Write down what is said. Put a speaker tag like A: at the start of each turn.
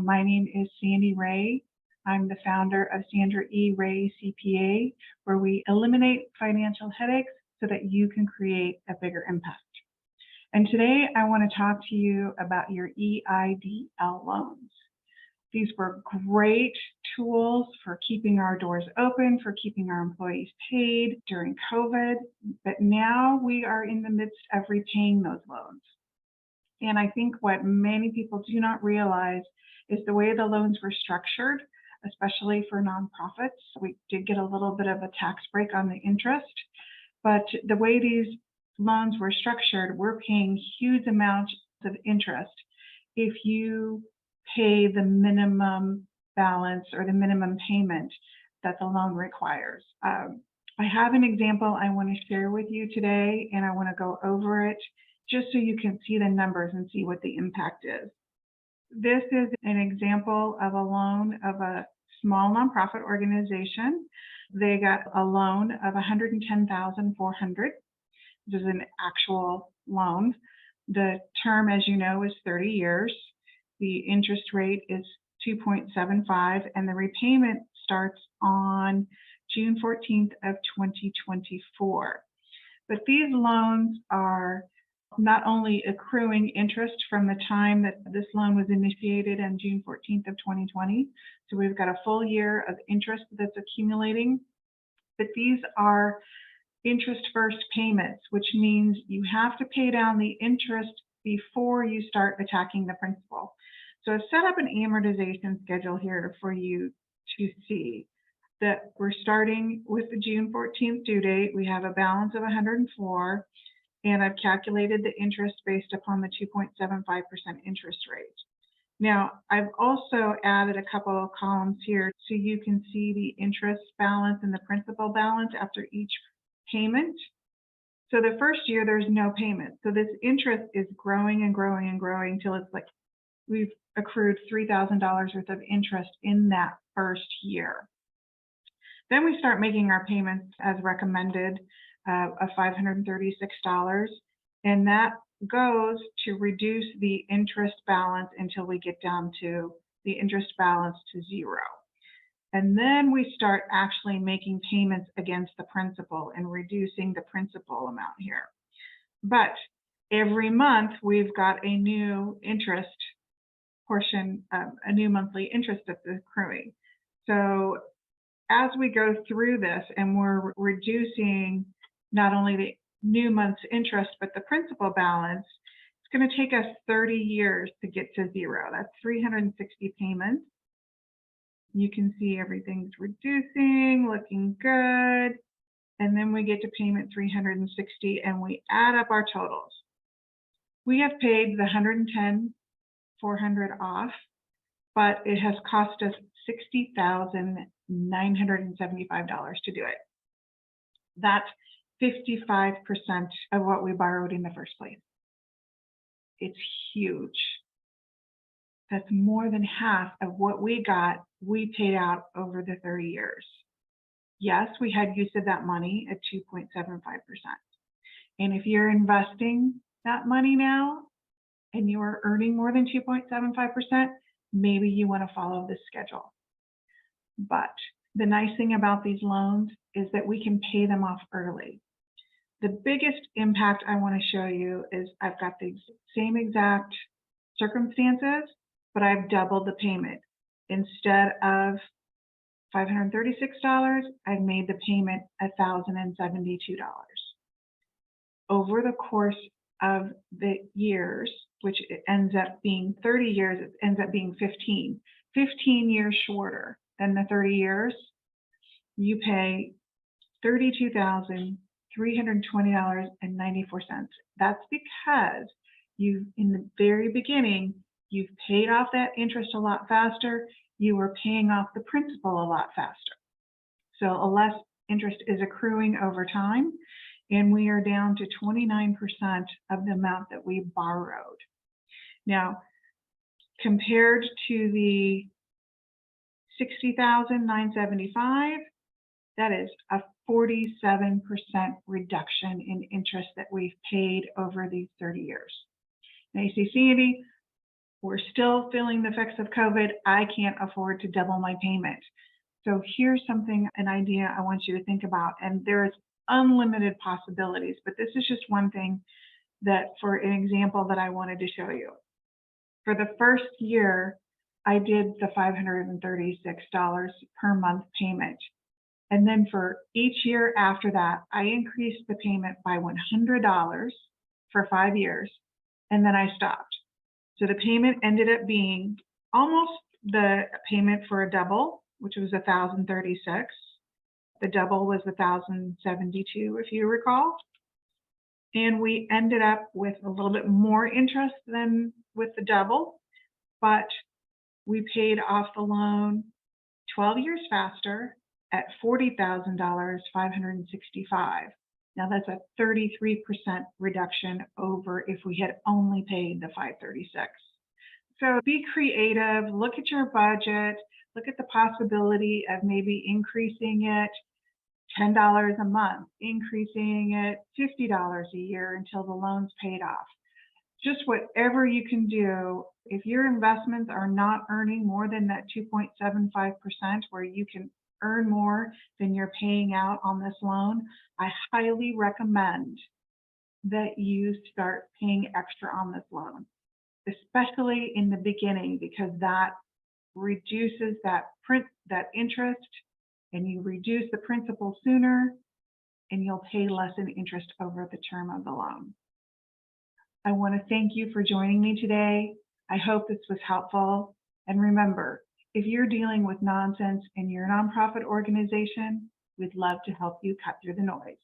A: My name is Sandy Ray. I'm the founder of Sandra E. Ray CPA, where we eliminate financial headaches so that you can create a bigger impact. And today I want to talk to you about your EIDL loans. These were great tools for keeping our doors open, for keeping our employees paid during COVID, but now we are in the midst of repaying those loans. And I think what many people do not realize is the way the loans were structured, especially for nonprofits. We did get a little bit of a tax break on the interest, but the way these loans were structured, we're paying huge amounts of interest if you pay the minimum balance or the minimum payment that the loan requires. I have an example I want to share with you today, and I want to go over it just so you can see the numbers and see what the impact is. This is an example of a loan of a small nonprofit organization. They got a loan of $110,400. This is an actual loan. The term, as you know, is 30 years. The interest rate is 2.75, and the repayment starts on June 14th of 2024. But these loans are not only accruing interest from the time that this loan was initiated on June 14th of 2020, so we've got a full year of interest that's accumulating, but these are interest first payments, which means you have to pay down the interest before you start attacking the principal. So I've set up an amortization schedule here for you to see that we're starting with the June 14th due date. We have a balance of 104, and I've calculated the interest based upon the 2.75% interest rate. Now, I've also added a couple of columns here so you can see the interest balance and the principal balance after each payment. So the first year, there's no payment. So this interest is growing and growing and growing until it's like we've accrued $3,000 worth of interest in that first year. Then we start making our payments as recommended of $536, and that goes to reduce the interest balance until we get down to the interest balance to zero. And then we start actually making payments against the principal and reducing the principal amount here. But every month we've got a new interest portion, a new monthly interest that's accruing. So as we go through this and we're reducing not only the new month's interest, but the principal balance, it's going to take us 30 years to get to zero. That's 360 payments. You can see everything's reducing, looking good. And then we get to payment 360 and we add up our totals. We have paid the $110,400 off, but it has cost us $60,975 to do it. That's 55% of what we borrowed in the first place. It's huge. That's more than half of what we paid out over the 30 years. Yes, we had use of that money at 2.75%. And if you're investing that money now and you are earning more than 2.75%, maybe you want to follow this schedule. But the nice thing about these loans is that we can pay them off early. The biggest impact I want to show you is I've got the same exact circumstances, but I've doubled the payment. Instead of $536, I've made the payment $1,072. Over the course of the years, which it ends up being 30 years, it ends up being 15 years shorter than the 30 years, you pay $32,320.94. That's because in the very beginning, you've paid off that interest a lot faster. You were paying off the principal a lot faster. So a less interest is accruing over time, and we are down to 29% of the amount that we borrowed. Now, compared to the $60,975, that is a 47% reduction in interest that we've paid over these 30 years. Now you see, Sandy, we're still feeling the effects of COVID. I can't afford to double my payment. So here's something, an idea I want you to think about. And there's unlimited possibilities, but this is just one thing that, for an example, that I wanted to show you. For the first year, I did the $536 per month payment. And then for each year after that, I increased the payment by $100 for 5 years, and then I stopped. So the payment ended up being almost the payment for a double, which was $1,036. The double was $1,072, if you recall. And we ended up with a little bit more interest than with the double, but we paid off the loan 12 years faster at $40,000, $565. Now that's a 33% reduction over if we had only paid the $536. So be creative, look at your budget, look at the possibility of maybe increasing it $10 a month, increasing it $50 a year until the loan's paid off. Just whatever you can do. If your investments are not earning more than that 2.75%, where you can earn more than you're paying out on this loan, I highly recommend that you start paying extra on this loan, especially in the beginning, because that reduces that interest, and you reduce the principal sooner, and you'll pay less in interest over the term of the loan. I want to thank you for joining me today. I hope this was helpful. And remember, if you're dealing with nonsense in your nonprofit organization, we'd love to help you cut through the noise.